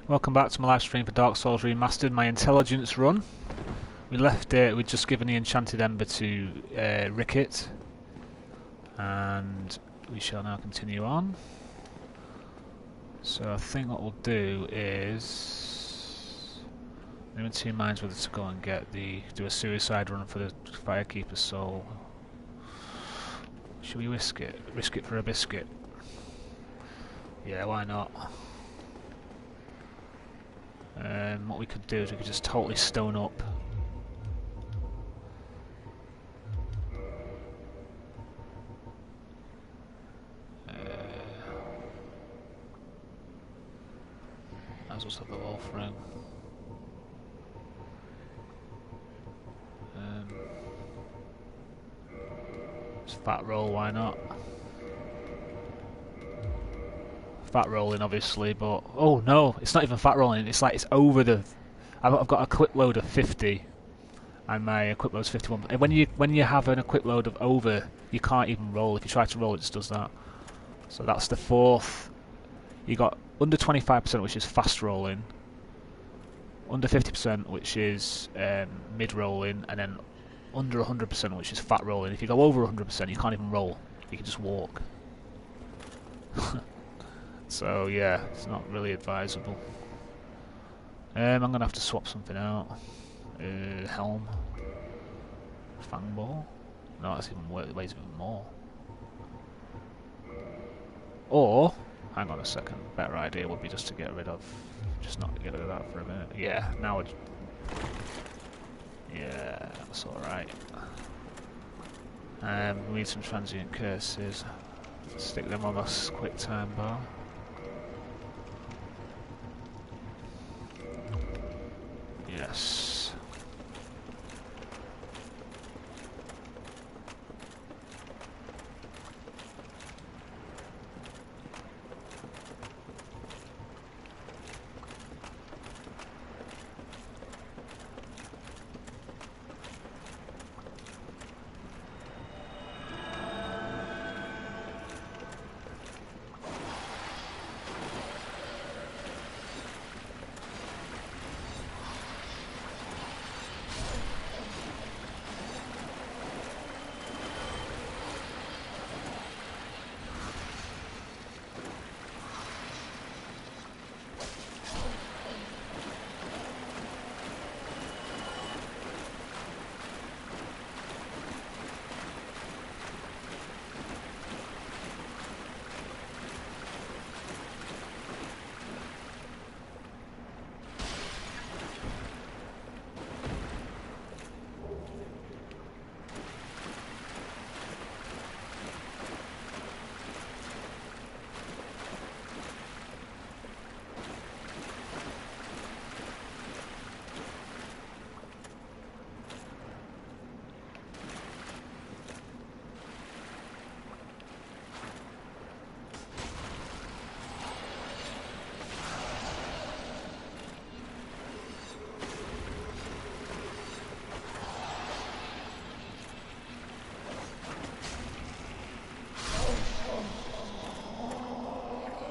Welcome back to my live stream for Dark Souls Remastered, my intelligence run. We left it, we'd just given the enchanted ember to Rickett, and we shall now continue on. So I think what we'll do is, I'm in two minds whether to go and do a suicide run for the Firekeeper's soul. Should we risk it? Risk it for a biscuit? Yeah, why not? What we could do is we could just totally stone up. Might as well have the wall through. Just fat roll, why not? Fat rolling, obviously, but oh no, it's not even fat rolling. It's like it's over the. I've got a equip load of 50, and my equip load is 51. And when you have an equip load of over, you can't even roll. If you try to roll, it just does that. So that's the fourth. You got under 25%, which is fast rolling. Under 50%, which is mid rolling, and then under 100%, which is fat rolling. If you go over 100%, you can't even roll. You can just walk. So yeah, it's not really advisable. I'm gonna have to swap something out. Helm, fangball. No, that's even weighs even more. Or hang on a second. Better idea would be just to get rid of, just not get rid of that for a minute. Yeah, now it's. Yeah, that's all right. We need some transient curses. Stick them on this quick time bar. Yes.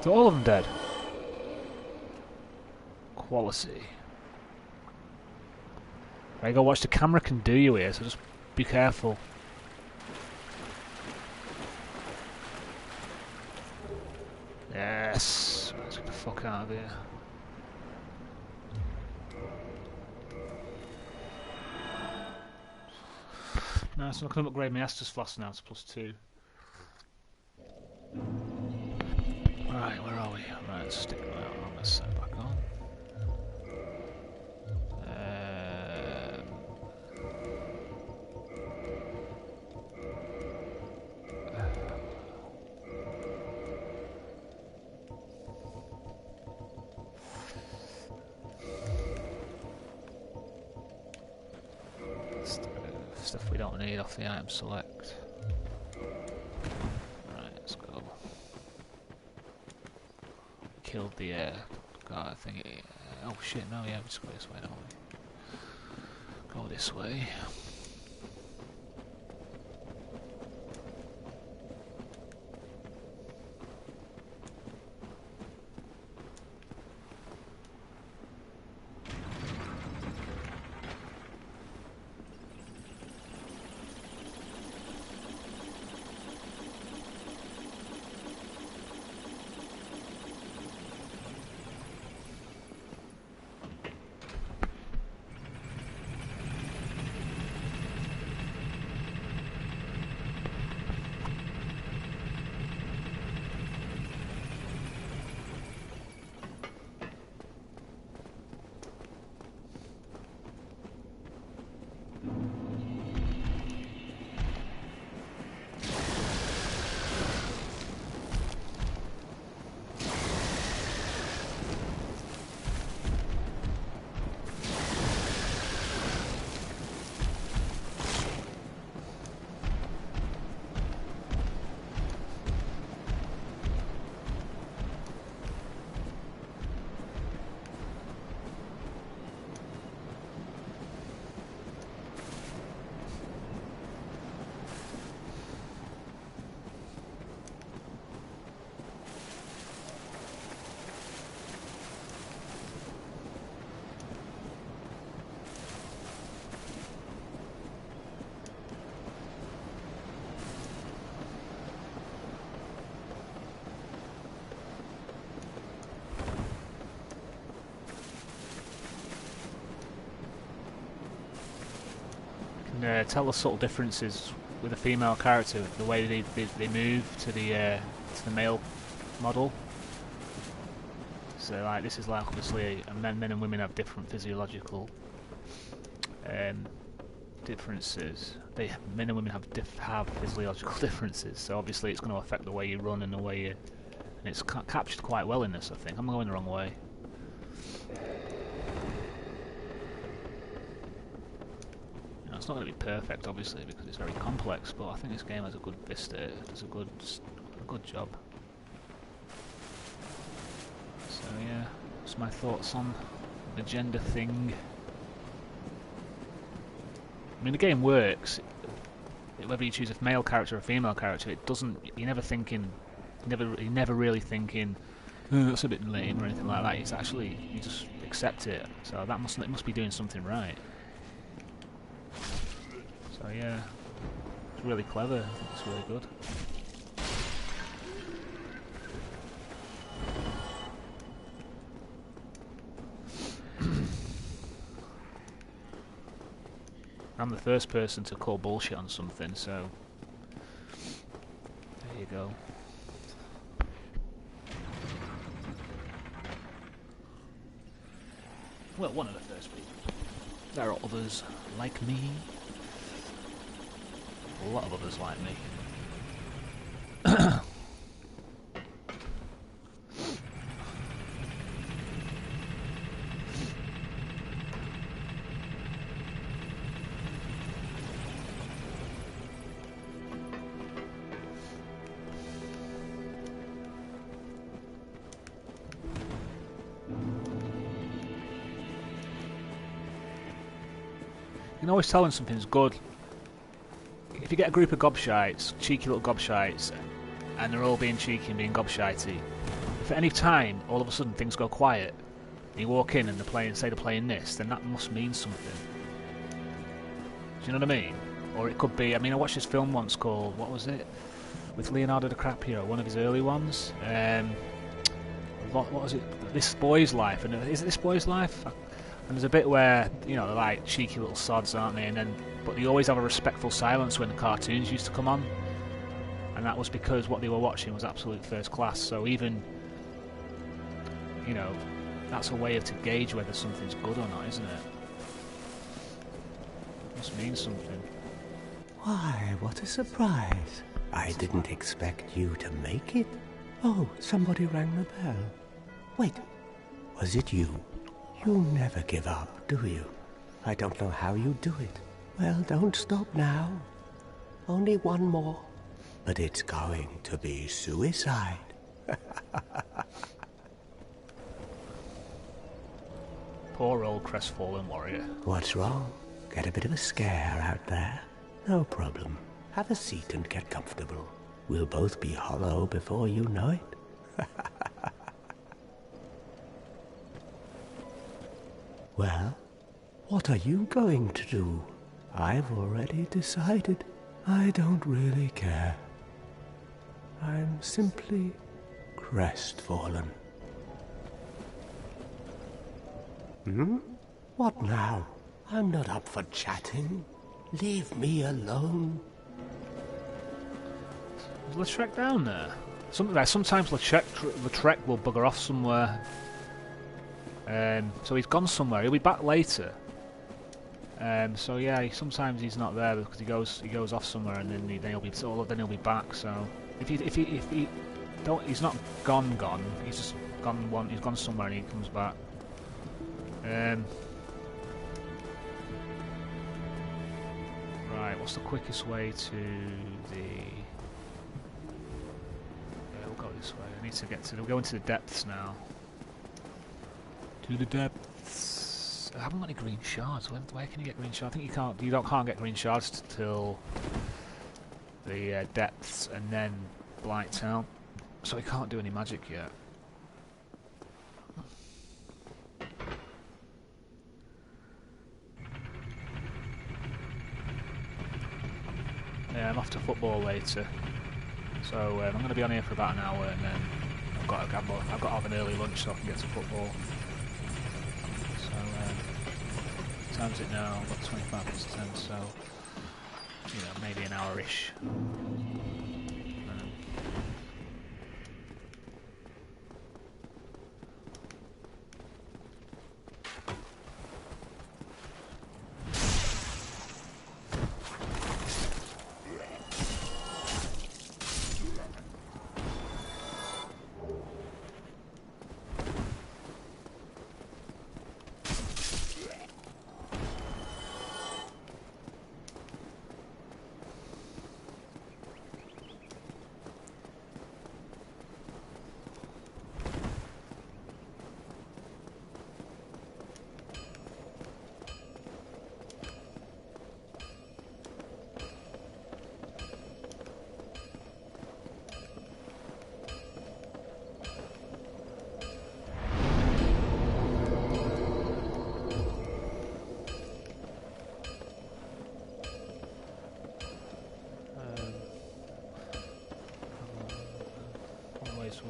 So all of them dead. Quality. Right, go watch the camera can do you here, so just be careful. Yes. Let's get the fuck out of here. Nice, I'm going to upgrade my Estus Flask now to +2. Right, where are we? Right, let's stick that on. Let's set it back on. Stuff we don't need off the item select. Right, let's go. Killed the guy, I think. Oh shit, no, yeah, we just go this way, don't we? Go this way. tell the subtle differences with a female character, the way they move to the male model. So like this is like obviously men and women have different physiological differences. Men and women have physiological differences. So obviously it's going to affect the way you run and the way you. And it's captured quite well in this. I think I'm going the wrong way. It's not going to be perfect, obviously, because it's very complex. But I think this game has a good vista. It does a good job. So yeah, that's my thoughts on the gender thing. I mean, the game works. Whether you choose a male character or a female character, it doesn't. You're never thinking. You're never really thinking, oh, that's a bit lame or anything like that. It's actually you just accept it. So it must be doing something right. So yeah, it's really clever. I think it's really good. I'm the first person to call bullshit on something, so there you go. Well, one of the first people. There are others like me. A lot of others like me. You can always tell when something's good. If you get a group of gobshites, cheeky little gobshites, and they're all being cheeky and being gobshitey, if at any time all of a sudden things go quiet, and you walk in and they're playing this, then that must mean something. Do you know what I mean? Or it could be, I mean, I watched this film once called, what was it? With Leonardo DiCaprio, one of his early ones. What was it? This Boy's Life. And is it This Boy's Life? And there's a bit where, you know, they're like cheeky little sods, aren't they? But they always have a respectful silence when the cartoons used to come on. And that was because what they were watching was absolute first class. So even, you know, that's a way to gauge whether something's good or not, isn't it? It must mean something. Why, what a surprise. I didn't expect you to make it. Oh, somebody rang the bell. Wait, was it you? You never give up, do you? I don't know how you do it. Well, don't stop now. Only one more. But it's going to be suicide. Poor old crestfallen warrior. What's wrong? Get a bit of a scare out there? No problem. Have a seat and get comfortable. We'll both be hollow before you know it. Well, what are you going to do? I've already decided. I don't really care. I'm simply crestfallen. What now? I'm not up for chatting. Leave me alone. Is Lautrec down there? Sometimes Lautrec will bugger off somewhere. So he's gone somewhere. He'll be back later. So yeah, sometimes he's not there because he goes off somewhere and then he'll be back. So if he don't, he's not gone. He's just gone. He's gone somewhere and he comes back. Right, what's the quickest way to the? Yeah, we'll go this way. I need to get to. We'll go into the depths now. To the depths. I haven't got any green shards. Where can you get green shards? I think you can't. You can't get green shards till the depths and then Blighttown. So we can't do any magic yet. Yeah, I'm off to football later. So I'm going to be on here for about an hour, and then I've got to have an early lunch so I can get to football. So what time's it now? I've got 25 past 10, so you know, maybe an hour-ish.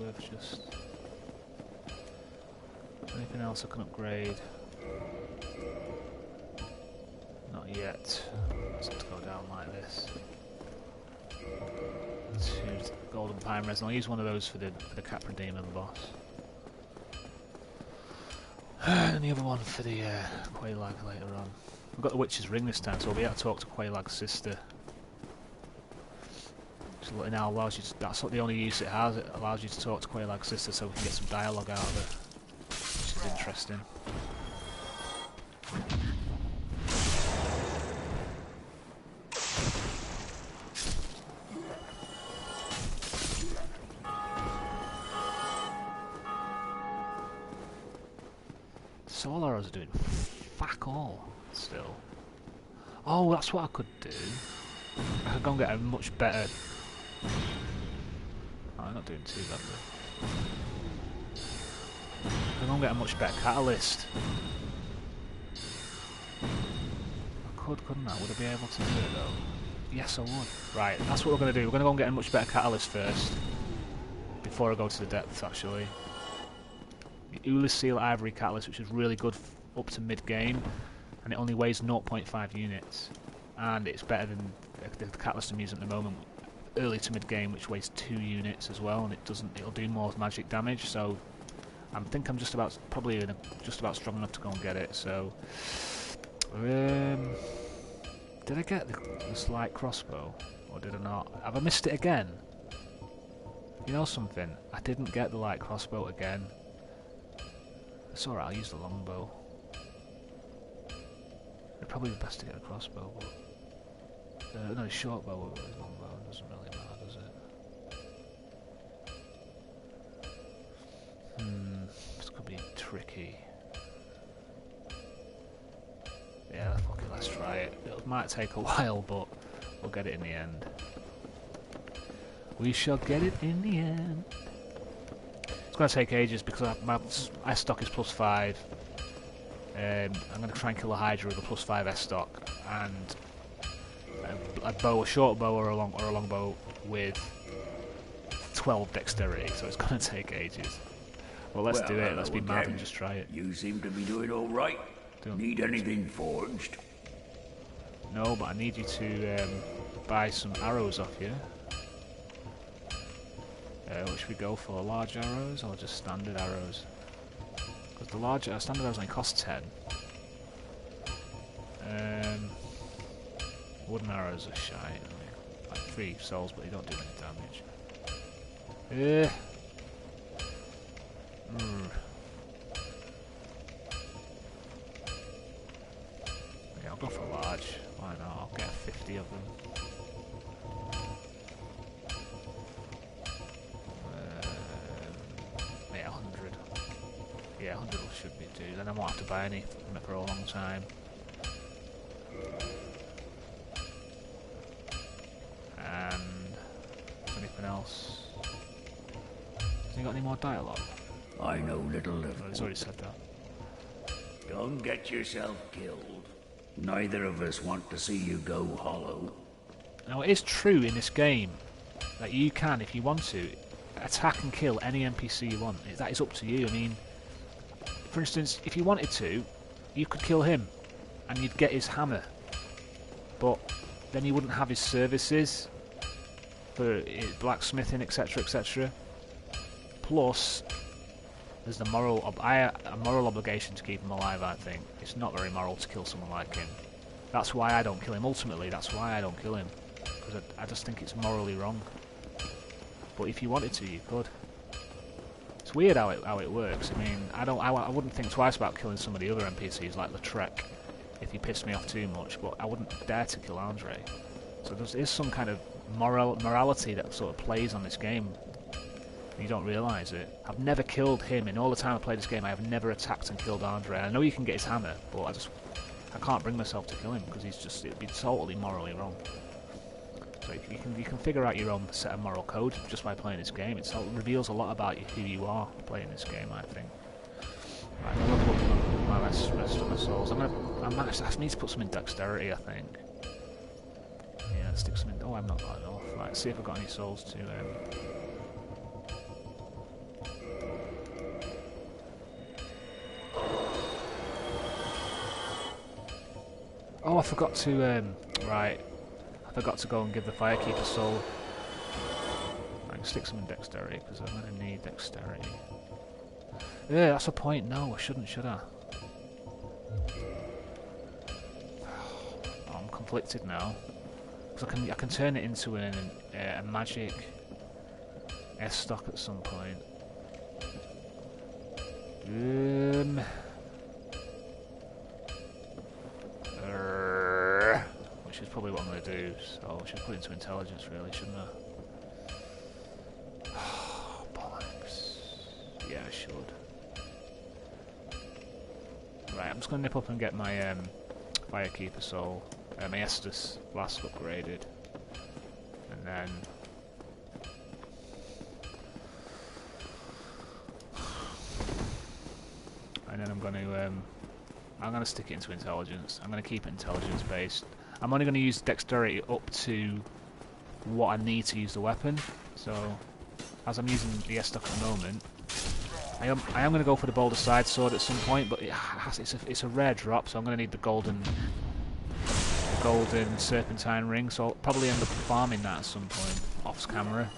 Worth just anything else I can upgrade? Not yet. Let's have to go down like this. Let's use the golden pine resin. I'll use one of those for the Capra Demon boss. And the other one for the Quailag later on. We've got the Witch's Ring this time, so we'll be able to talk to Quailag's sister. It now allows you to, that's what the only use it has, it allows you to talk to Quailag's sister so we can get some dialogue out of it, which is interesting. Soul arrows are doing fuck all still. Oh, that's what I could do. I could go and get a much better... Oh, I'm not doing too badly. I could go and get a much better catalyst. I could, couldn't I? Would I be able to do it though? Yes, I would. Right, that's what we're going to do. We're going to go and get a much better catalyst first. Before I go to the depths, actually. The Ula Seal Ivory Catalyst, which is really good up to mid-game. And it only weighs 0.5 units. And it's better than the catalyst I'm using at the moment, early to mid game, which weighs 2 units as well, and it'll do more magic damage. So I think I'm just about strong enough to go and get it. So did I get this light crossbow or did I not? Have I missed it again? You know something? I didn't get the light crossbow again. It's alright. I'll use the longbow. It'd probably be best to get a crossbow, but no, short bow with longbow doesn't really matter, does it? This could be tricky. Yeah, fuck it, let's try it. It might take a while, but we'll get it in the end. We shall get it in the end. It's going to take ages because my S stock is +5. I'm going to try and kill a Hydra with a +5 S stock, and a short bow or a long bow with 12 dexterity, so it's going to take ages. Well, let's do it. Let's be mad and just try it. You seem to be doing all right. Need anything forged? No, but I need you to buy some arrows off you. What should we go for? Large arrows or just standard arrows? Because the large standard arrows only cost 10. Wooden arrows are shite. Like 3 souls, but they don't do any damage. Yeah, I'll go for large. Why not? I'll get 50 of them. Yeah, 100. Yeah, 100 should be due. Then I won't have to buy any for a long time. And anything else? Has he got any more dialogue? I know little of Oh, he's already said that. Don't get yourself killed. Neither of us want to see you go hollow. Now, it is true in this game that you can, if you want to, attack and kill any NPC you want. That is up to you. I mean, for instance, if you wanted to, you could kill him and you'd get his hammer. But then he wouldn't have his services for blacksmithing, etc., etc. Plus, there's the a moral obligation to keep him alive. I think it's not very moral to kill someone like him. That's why I don't kill him. Ultimately, that's why I don't kill him, because I just think it's morally wrong. But if you wanted to, you could. It's weird how it works. I mean, I wouldn't think twice about killing some of the other NPCs like Lautrec if he pissed me off too much, but I wouldn't dare to kill Andre. So there is some kind of morality that sort of plays on this game. You don't realise it. I've never killed him. In all the time I played this game, I have never attacked and killed Andre. I know you can get his hammer, but I can't bring myself to kill him because it'd be totally morally wrong. So you can figure out your own set of moral code just by playing this game. It reveals a lot about who you are playing this game, I think. Right, I'm gonna put my rest of my souls. I need to put some in dexterity, I think. Yeah, stick some in. Oh, I've not got enough. Right, let's see if I've got any souls to. Oh, I forgot to. Right. I forgot to go and give the Firekeeper soul. I can stick some in dexterity because I'm going to need dexterity. Yeah, that's a point. No, I shouldn't, should I? Oh, I'm conflicted now because I can turn it into a magic S-stock at some point. Which is probably what I'm going to do, so I should put it into intelligence really, shouldn't I? Oh, bollocks. Yeah, I should. Right, I'm just going to nip up and get my Firekeeper soul, my Estus flask upgraded, and then... I'm going to stick it into intelligence. I'm going to keep it intelligence based. I'm only going to use dexterity up to what I need to use the weapon. So, as I'm using the S-stock at the moment, I am going to go for the Boulder Side Sword at some point, but it's a rare drop, so I'm going to need the golden serpentine ring. So I'll probably end up farming that at some point off camera.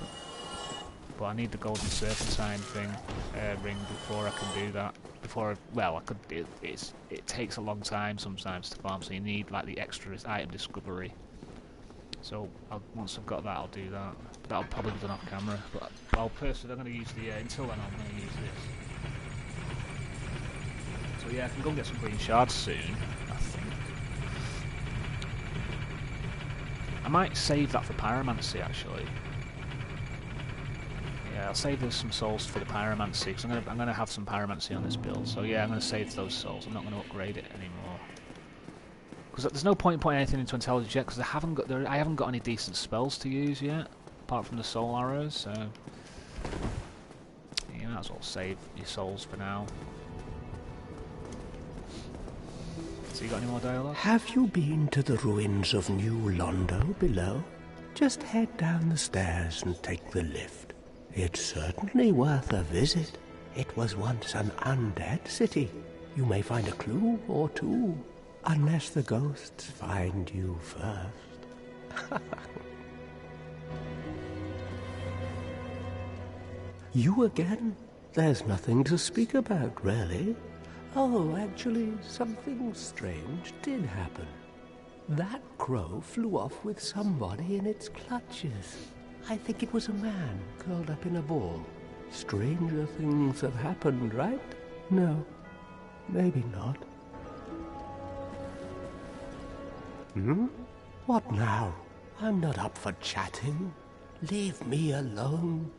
But I need the golden serpentine ring before I can do that. It takes a long time sometimes to farm, so you need like the extra item discovery. So once I've got that, I'll do that. But that'll probably be done off camera. But I'm going to use the until then I'm going to use this. So yeah, I can go and get some green shards soon, I think. I might save that for pyromancy actually. Yeah, I'll save those some souls for the pyromancy because I'm gonna have some pyromancy on this build. So yeah, I'm gonna save those souls. I'm not gonna upgrade it anymore because there's no point in putting anything into intelligence yet because I haven't got any decent spells to use yet apart from the soul arrows. So you might as well save your souls for now. So you got any more dialogue? Have you been to the ruins of New Londo below? Just head down the stairs and take the lift. It's certainly worth a visit. It was once an undead city. You may find a clue or two, unless the ghosts find you first. You again? There's nothing to speak about, really. Oh, actually, something strange did happen. That crow flew off with somebody in its clutches. I think it was a man curled up in a ball. Stranger things have happened, right? No, maybe not. What now? I'm not up for chatting. Leave me alone.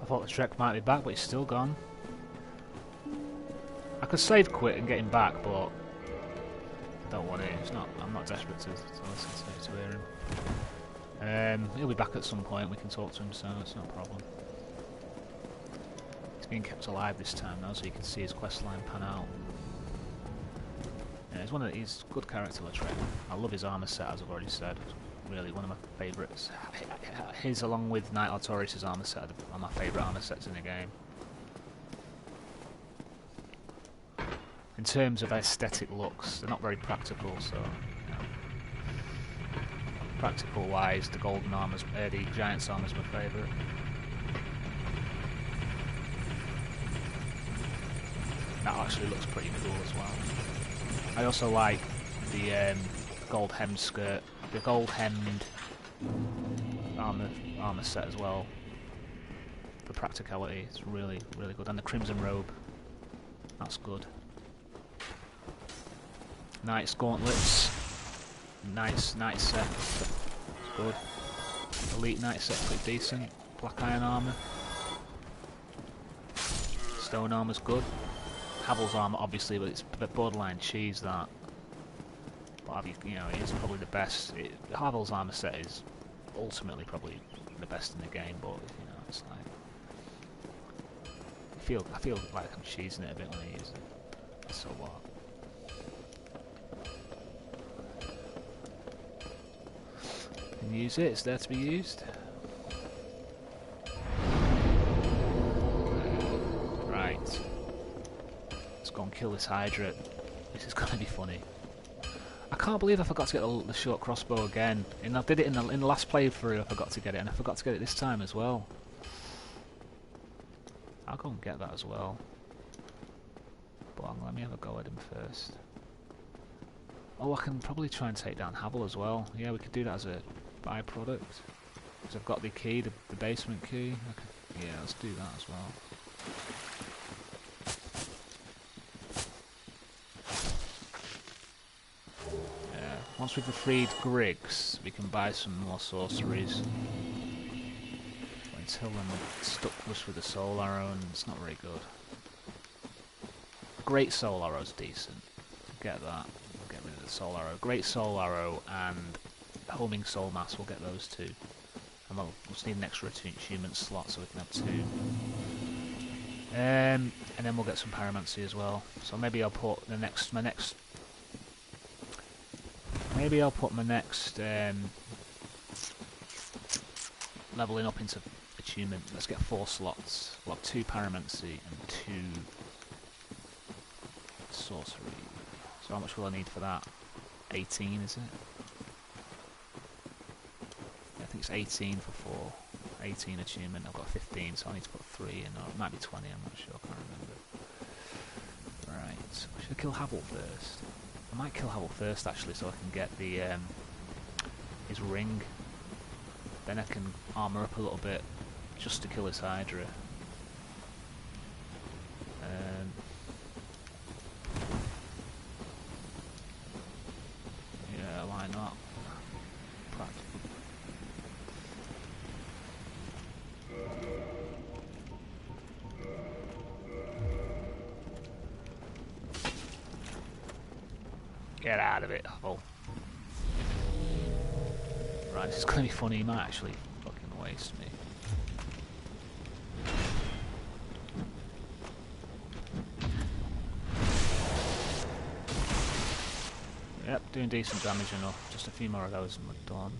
I thought the Shrek might be back, but he's still gone. I could save quit and get him back, but I don't want it. I'm not desperate to listen to hear him. He'll be back at some point. We can talk to him, so it's not a problem. He's being kept alive this time now, so you can see his questline pan out. Yeah, he's a good character, Lautrec. I love his armor set, as I've already said. Really, one of my favourites. His, along with Knight Artorias' armor set, are my favourite armor sets in the game. In terms of aesthetic looks, they're not very practical, so practical wise, the golden armor's, the giant's armor's my favourite. That actually looks pretty cool as well. I also like the gold hemmed skirt, the gold hemmed armor set as well. For practicality, it's really good. And the crimson robe, that's good. Knight's gauntlets, nice set. It's good. Elite knight set, pretty decent. Black iron armor. Stone armor's good. Havel's armor, obviously, but it's borderline cheese that. But you know, it's probably the best. Havel's armor set is ultimately probably the best in the game, but you know, it's like I feel like I'm cheesing it a bit when I use it. So what? Can use it. It's there to be used. Right. Let's go and kill this Hydra. This is going to be funny. I can't believe I forgot to get the short crossbow again. And I did it in the last playthrough. I forgot to get it, and I forgot to get it this time as well. I'll go and get that as well. But let me have a go at him first. Oh, I can probably try and take down Havel as well. Yeah, we could do that as a byproduct. Because I've got the key, the basement key. Yeah, let's do that as well. Yeah, once we've freed Griggs, we can buy some more sorceries. Until then, we're stuck flush with the soul arrow, and it's not very good. Great soul arrow's decent. Get that. We'll get rid of the soul arrow. Great soul arrow and homing soul mass. We'll get those two. And we'll just need an extra attunement slot so we can have two. And then we'll get some pyromancy as well. So maybe I'll put my next leveling up into attunement. Let's get 4 slots. We'll have 2 pyromancy and 2 sorcery. So how much will I need for that? 18, is it? Yeah, I think it's 18 for 4. 18 attunement. I've got 15, so I need to put 3 in. Or it might be 20, I'm not sure. I can't remember. Right. Should I kill Havel first? I might kill Havel first, actually, so I can get the his ring. Then I can armour up a little bit, just to kill his Hydra. Yeah, why not? Practical. Get out of it, Hull. Right, this is going to be funny. He might actually fucking waste me. Yep, doing decent damage enough. Just a few more of those and we're done.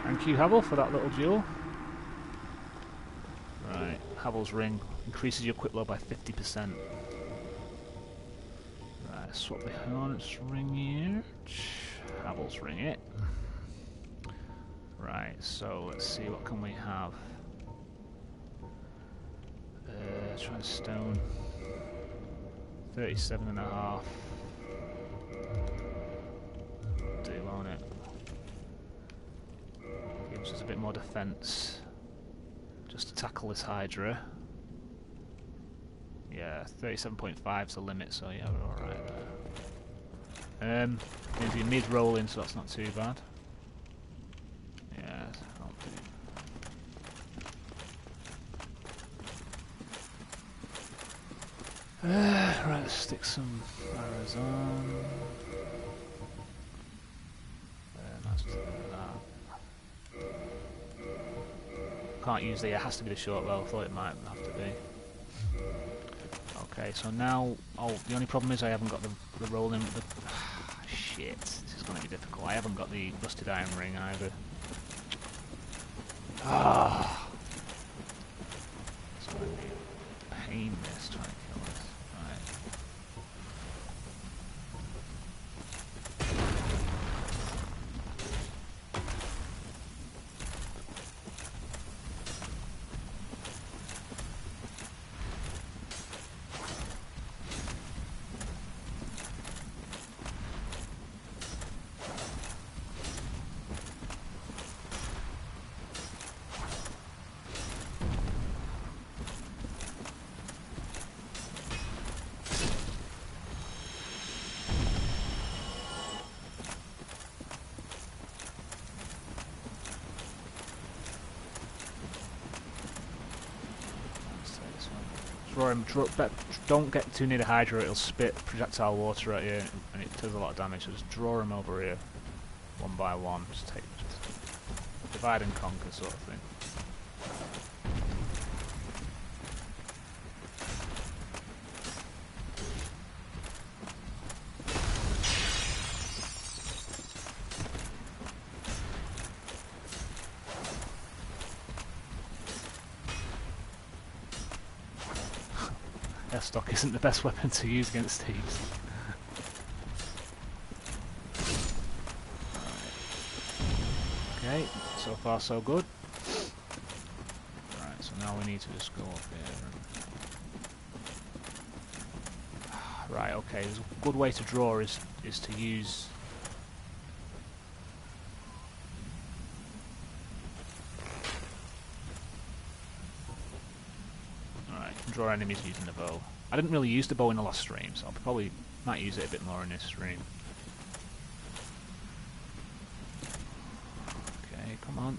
Thank you, Havel, for that little duel. Right, Havel's ring increases your quick load by 50%. Right, swap the Hornet's ring here. Havel's ring it. Right, so let's see, what can we have? Try stone. 37.5. Do, won't it? Gives us a bit more defense just to tackle this Hydra. Yeah, 37.5 is the limit, so yeah, we're alright there. Maybe mid-rolling, so that's not too bad. Yeah, I'll do. Right, let's stick some arrows on. Nice to do that. Can't use the, it has to be the short bow, I thought it might have to be. Okay, so now, the only problem is I haven't got the rolling, shit, this is going to be difficult. I haven't got the rusted iron ring either. It's going to be a pain this, trying to kill this. Right. Don't get too near the Hydra, it'll spit projectile water at you and it does a lot of damage, so just draw them over here one by one, just divide and conquer sort of thing. Stock isn't the best weapon to use against thieves. Okay, so far so good. Right, so now we need to just go up here. Right, okay, there's a good way to draw is to use... Alright, you can draw enemies using the bow. I didn't really use the bow in the last stream, so I probably might use it a bit more in this stream. Okay, come on.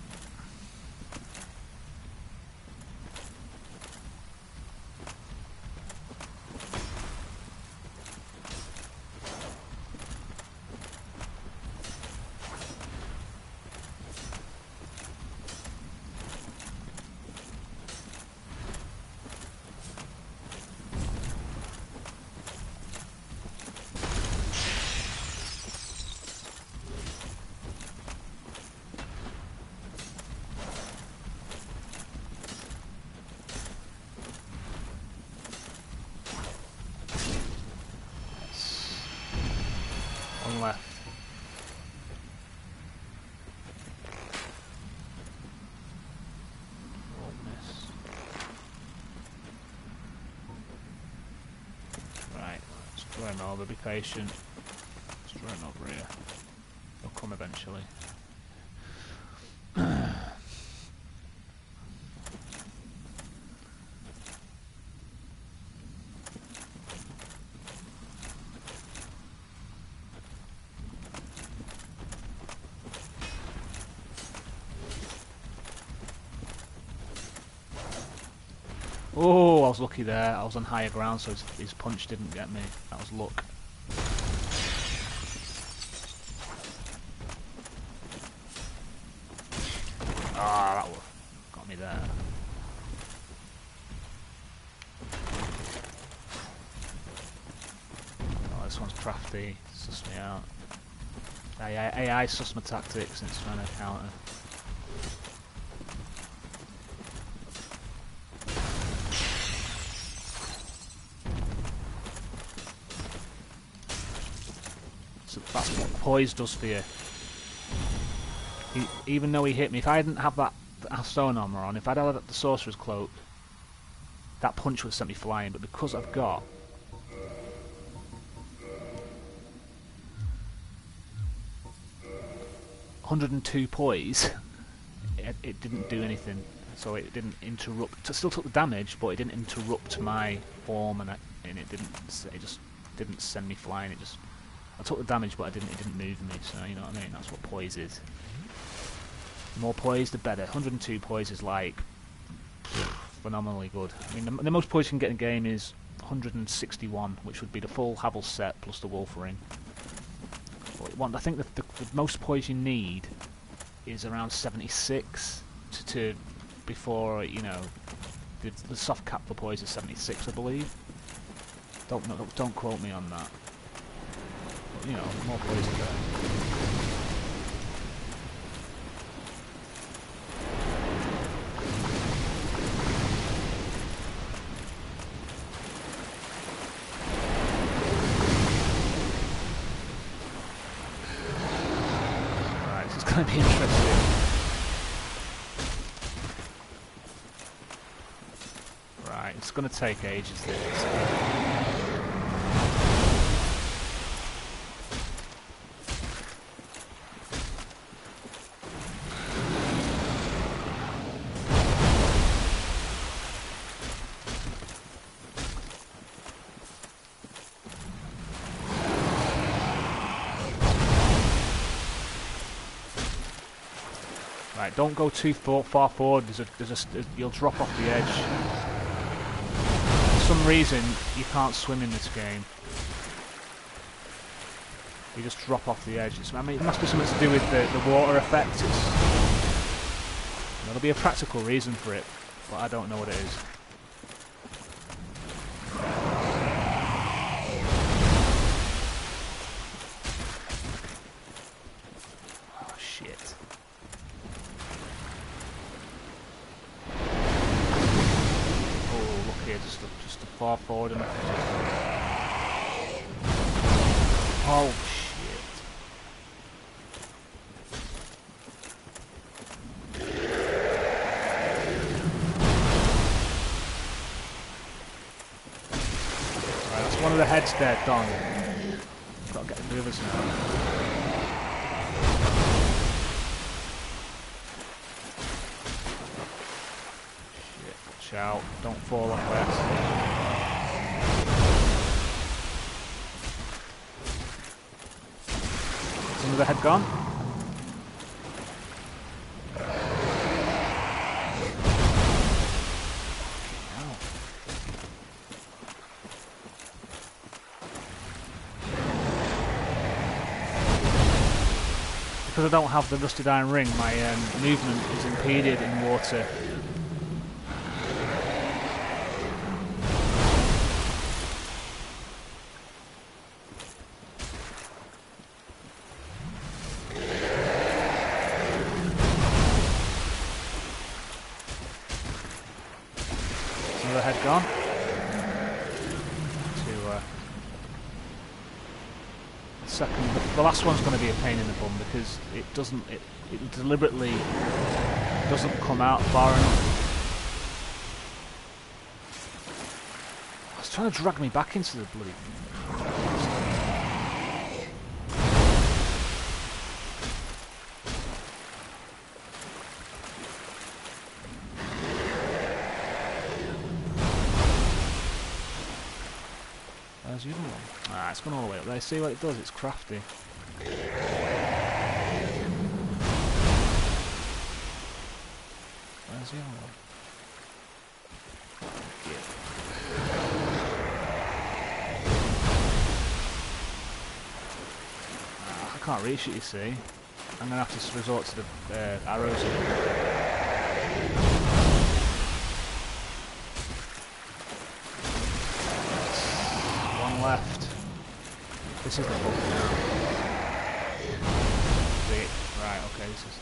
Left. Won't miss. Right, let's draw him over, be patient. Let's draw him over here. He'll come eventually. Oh, I was lucky there. I was on higher ground, so his punch didn't get me. That was luck. Ah, that got me there. Oh, this one's crafty. Suss me out. AI suss my tactics and it's trying to counter. That's what poise does for you. Even though he hit me, if I didn't have that stone armor on, if I'd had the sorcerer's cloak, that punch would have sent me flying. But because I've got 102 poise, it didn't do anything. So it didn't interrupt. It still took the damage, but it didn't interrupt my form, and it just didn't send me flying. I took the damage, but it didn't move me, so you know what I mean? That's what poise is. The more poise, the better. 102 poise is like phenomenally good. I mean, the most poise you can get in the game is 161, which would be the full Havel set plus the Wolf Ring. But I think the most poise you need is around 76 to before, you know, the soft cap for poise is 76, I believe. Don't quote me on that. But, you know, more poise is better. Going to be interesting. Right, it's going to take ages this. Right, don't go too far forward. You'll drop off the edge. For some reason, you can't swim in this game. You just drop off the edge. I mean, it must be something to do with the water effect. There'll be a practical reason for it, but I don't know what it is. Just far forward enough. Oh shit. Right, that's one of the heads there, Don. Got to get the others now. Out, don't fall off west. Is another head gone? Because I don't have the rusted iron ring, my movement is impeded in water. Another head gone. The last one's going to be a pain in the bum because it deliberately doesn't come out far enough. It's trying to drag me back into the bloody. Where's the other one? Ah, it's gone all the way up there. See what it does? It's crafty. Where's the other one? Ah, I can't reach it, you see. I'm going to have to resort to the arrows. Left. This is the book now. Right, okay, this is...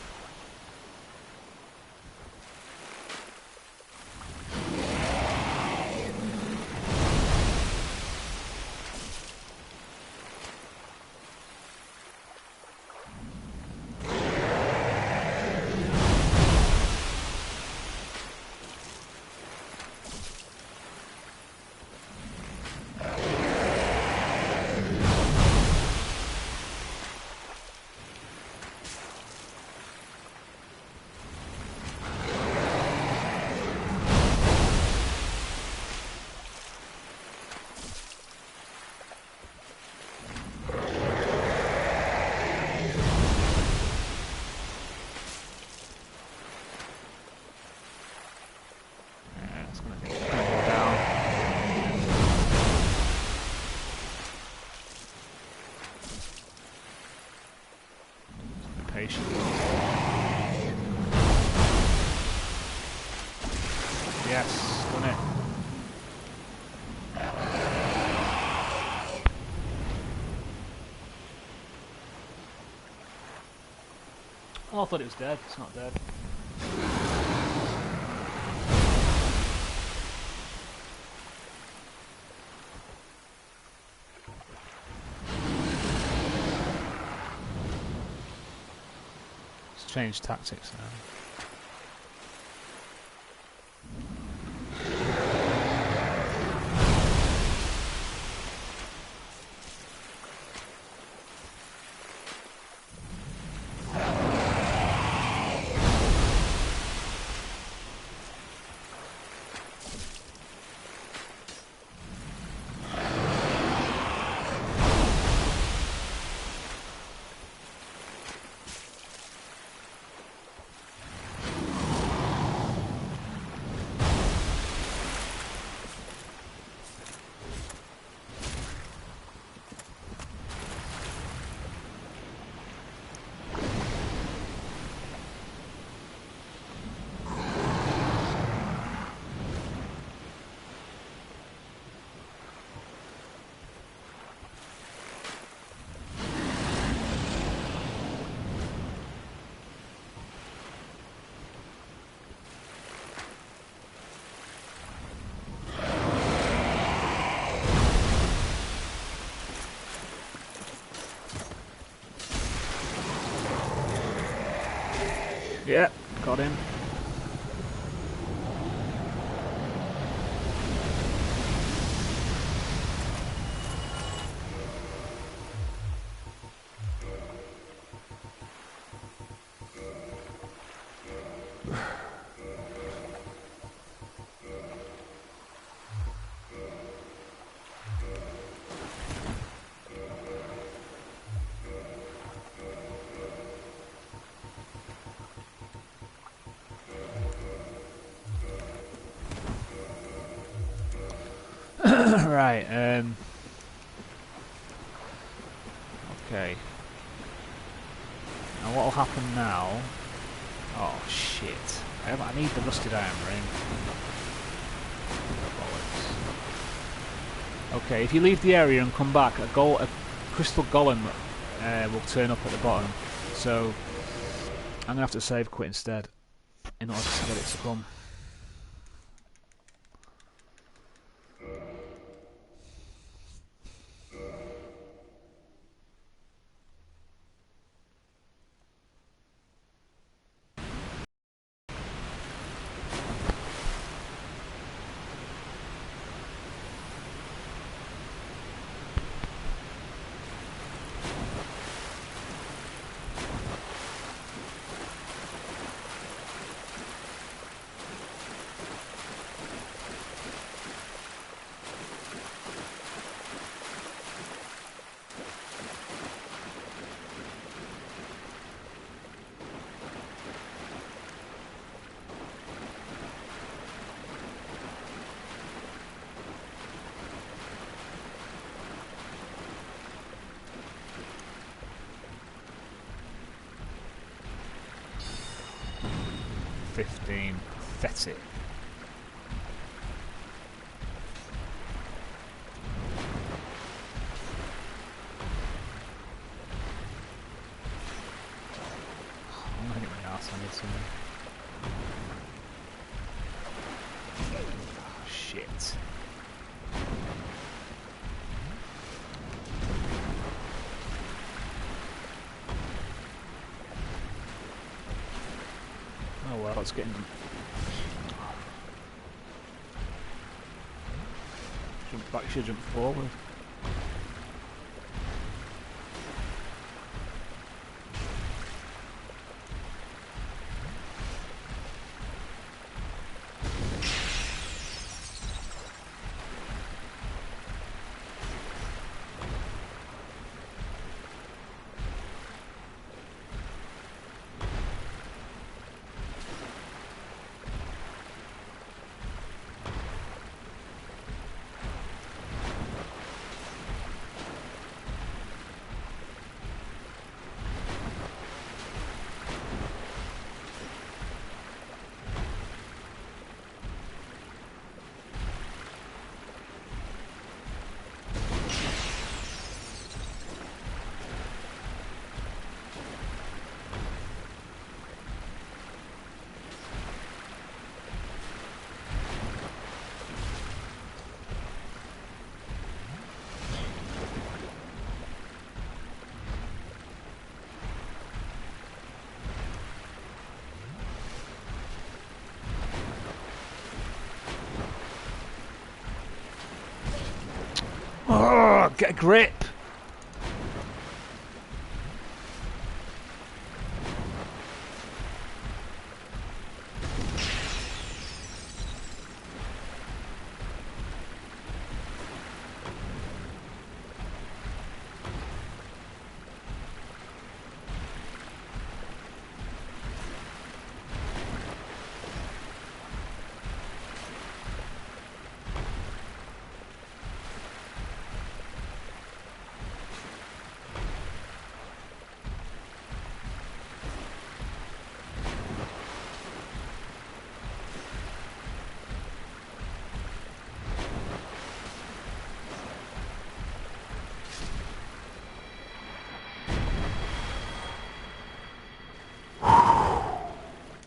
Yes, done it. Oh, I thought it was dead. It's not dead. Let's change tactics now. Yeah, got him. Right, okay. Now what'll happen now... Oh, shit. I need the rusted iron ring. Bollocks. Okay, if you leave the area and come back, a crystal golem will turn up at the bottom. So, I'm going to have to save quit instead, in order to get it to come. Pathetic. I'm gonna get my ass handed to me. Oh, shit. Oh well, it's getting... Jump back, should jump forward. Get a grip!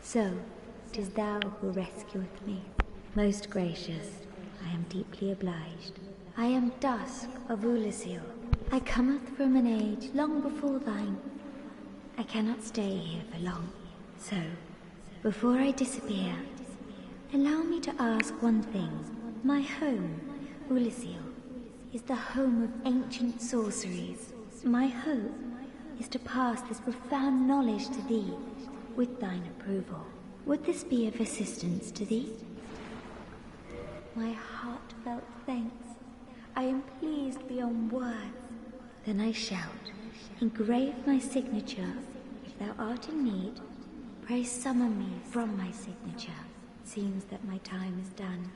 So, 'tis thou who rescueth me. Most gracious, I am deeply obliged. I am Dusk of Ulasil. I cometh from an age long before thine. I cannot stay here for long. So, before I disappear, allow me to ask one thing. My home, Ulasil, is the home of ancient sorceries. My hope is to pass this profound knowledge to thee, with thine approval. Would this be of assistance to thee? My heartfelt thanks. I am pleased beyond words. Then I shout, engrave my signature. If thou art in need, pray summon me from my signature. Seems that my time is done.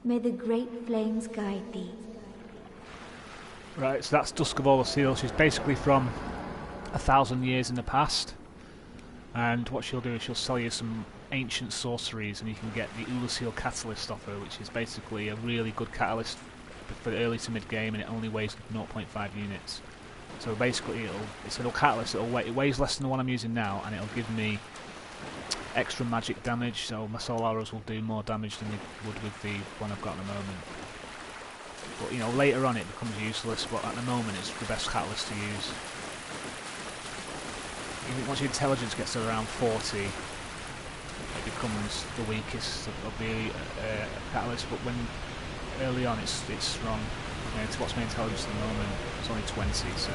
May the great flames guide thee. Right, so that's Dusk of Ulasil. She's basically from 1,000 years in the past. And what she'll do is she'll sell you some ancient sorceries, and you can get the Ulasil catalyst off her, which is basically a really good catalyst for the early to mid game, and it only weighs 0.5 units. So basically, it's a little catalyst. It weighs less than the one I'm using now, and it'll give me extra magic damage. So my soul arrows will do more damage than they would with the one I've got at the moment. But you know, later on it becomes useless. But at the moment, it's the best catalyst to use. Once your intelligence gets to around 40, it becomes the weakest of the catalyst. But when early on, it's strong. What's my intelligence at the moment? It's only 20, so.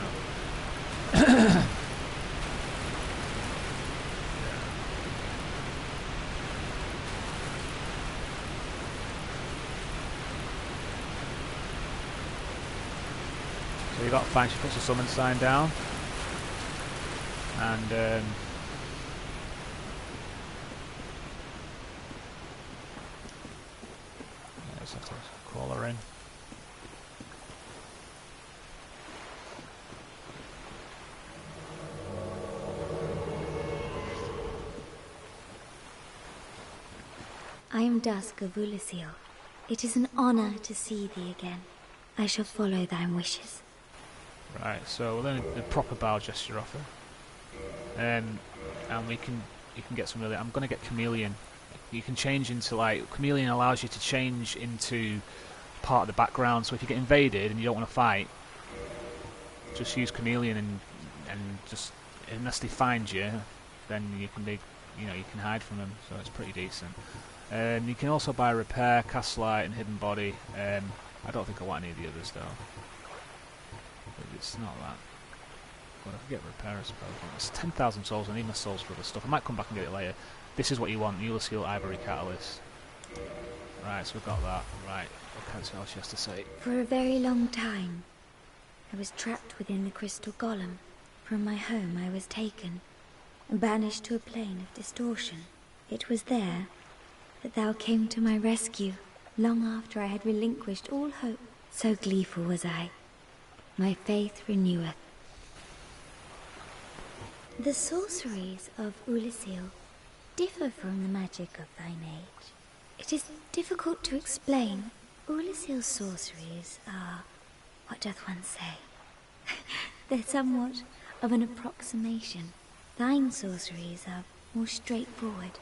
So you got to find. She puts a summon sign down. And just have to call her in. I am Dusk of Ulasil. It is an honor to see thee again. I shall follow thine wishes. Right, so we'll learn the proper bow gesture off her. And you can get some really. I'm gonna get Chameleon. You can change into Chameleon allows you to change into part of the background. So if you get invaded and you don't want to fight, just use Chameleon and just unless they find you, then you can you can hide from them. So it's pretty decent. You can also buy Repair, Cast Light, and Hidden Body. I don't think I want any of the others though. But it's not that. Well, I could get Repair, I suppose. It's 10,000 souls. I need my souls for other stuff. I might come back and get it later. This is what you want. Ulasil Ivory Catalyst. Right, so we've got that. Right, let's see what she has to say. For a very long time, I was trapped within the crystal golem. From my home I was taken and banished to a plane of distortion. It was there that thou came to my rescue, long after I had relinquished all hope. So gleeful was I. My faith reneweth. The sorceries of Ulasil differ from the magic of thine age. It is difficult to explain. Ulasil's sorceries are, what doth one say? They're somewhat of an approximation. Thine sorceries are more straightforward,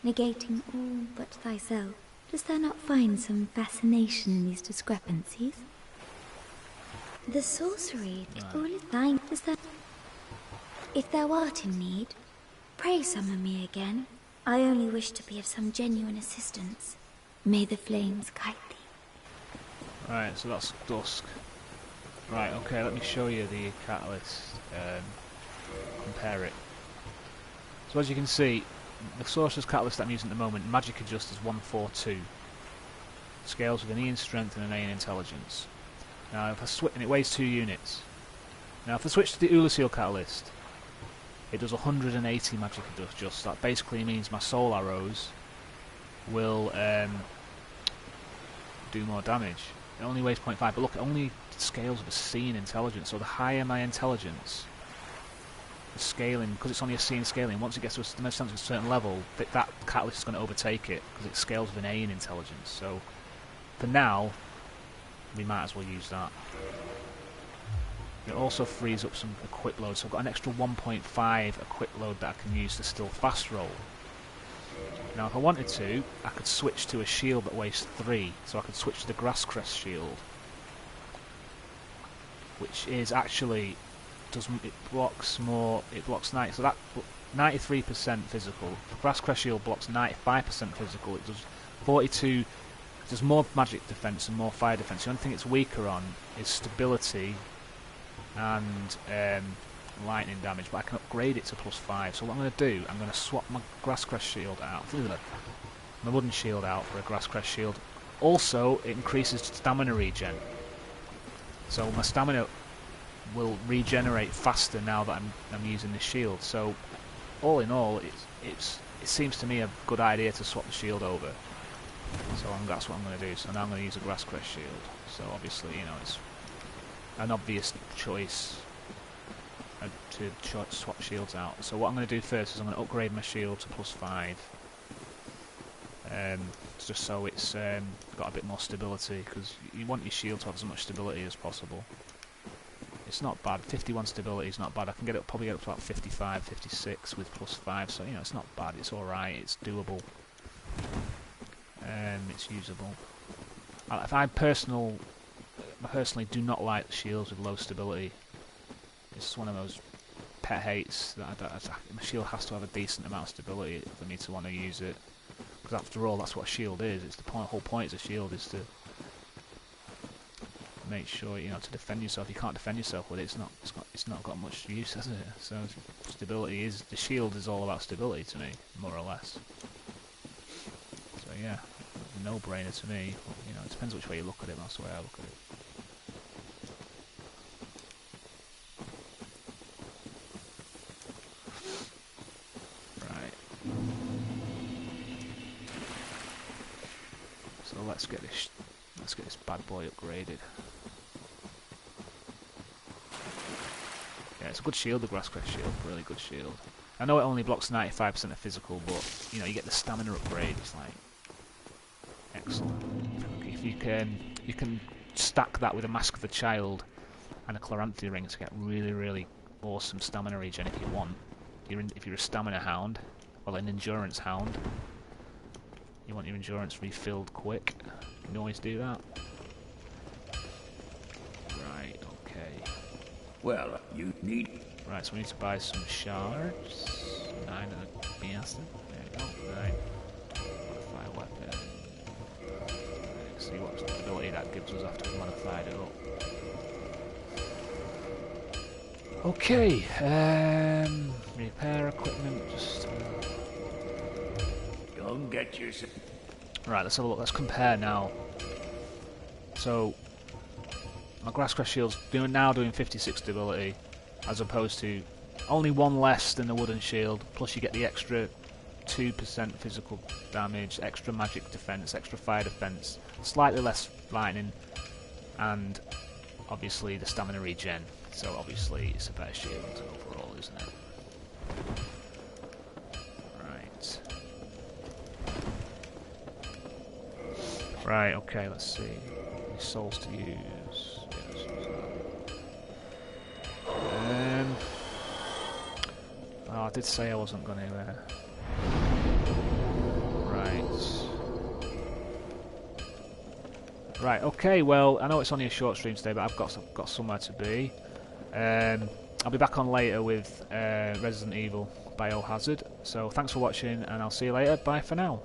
negating all but thyself. Dost thou not find some fascination in these discrepancies? The sorcery thine does that. If thou art in need, pray summon me again. I only wish to be of some genuine assistance. May the flames guide thee. Right, so that's Dusk. Right, okay, let me show you the catalyst. Compare it. So as you can see, the Sorcerer's Catalyst that I'm using at the moment, Magic Adjust is 142. Scales with an E in Strength and an A in Intelligence. Now, if I switch, and it weighs 2 units. Now, if I switch to the Ulysseal Catalyst, it does 180 Magic Adjust. That basically means my Soul Arrows will do more damage. It only weighs 0.5, but look, it only scales with a C in Intelligence. So the higher my Intelligence, the scaling, because it's only a C in scaling, once it gets to a certain level, that catalyst is going to overtake it, because it scales with an A in Intelligence. So for now, we might as well use that. It also frees up some equip load, so I've got an extra 1.5 equip load that I can use to still fast roll. Now if I wanted to, I could switch to a shield that weighs 3, so I could switch to the Grasscrest shield, which is actually, it blocks more, it blocks 90, so that 93% physical. The Grasscrest shield blocks 95% physical, it does 42, there's more magic defense and more fire defense. The only thing it's weaker on is stability and lightning damage, but I can upgrade it to +5. So what I'm going to do, I'm going to swap my Grasscrest shield out, my wooden shield out for a Grasscrest shield. Also, it increases stamina regen, so my stamina will regenerate faster now that I'm using the shield. So all in all, it seems to me a good idea to swap the shield over. So that's what I'm going to do. So now I'm going to use a Grasscrest shield. So obviously, you know, it's an obvious choice to swap shields out. So what I'm going to do first is I'm going to upgrade my shield to +5, just so it's got a bit more stability, because you want your shield to have as much stability as possible. It's not bad. 51 stability is not bad. I can probably get up to about 55, 56 with +5. So you know, it's not bad. It's all right. It's doable. It's usable. I personally do not like shields with low stability. It's one of those pet hates that my shield has to have a decent amount of stability for me to want to use it. Because after all, that's what a shield is. It's the whole point of a shield is to make sure, you know, to defend yourself. You can't defend yourself with it. It's not got much use, has it? So stability is, the shield is all about stability to me, more or less. So yeah, a no-brainer to me. You know, it depends which way you look at it. That's the way I look at it. So let's get this bad boy upgraded. Yeah, it's a good shield, the Grasscrest shield, really good shield. I know it only blocks 95% of physical, but you know, you get the stamina upgrade. It's like excellent. If you can stack that with a Mask of the Child and a Chloranthy ring to get really, really awesome stamina regen if you want. If you're a stamina hound, or an endurance hound, you want your endurance refilled quick, you can always do that. Right, okay. Well, you need... Right, so we need to buy some shards. 9 and a bastard. There we go, 9. Modify weapon. Right, see what ability that gives us after we've modified it up. Okay, repair equipment, just... Don't get yourself... Right, let's have a look, let's compare now. So, my Grasscrest shield's now doing 56 stability, as opposed to only 1 less than the wooden shield, plus you get the extra 2% physical damage, extra magic defense, extra fire defense, slightly less lightning, and obviously the stamina regen. So obviously it's a better shield overall, isn't it? Right. Right, okay, let's see. Any souls to use? Oh, I did say I wasn't going to... Right, okay, well, I know it's only a short stream today, but I've got somewhere to be. I'll be back on later with Resident Evil Biohazard. So thanks for watching, and I'll see you later. Bye for now.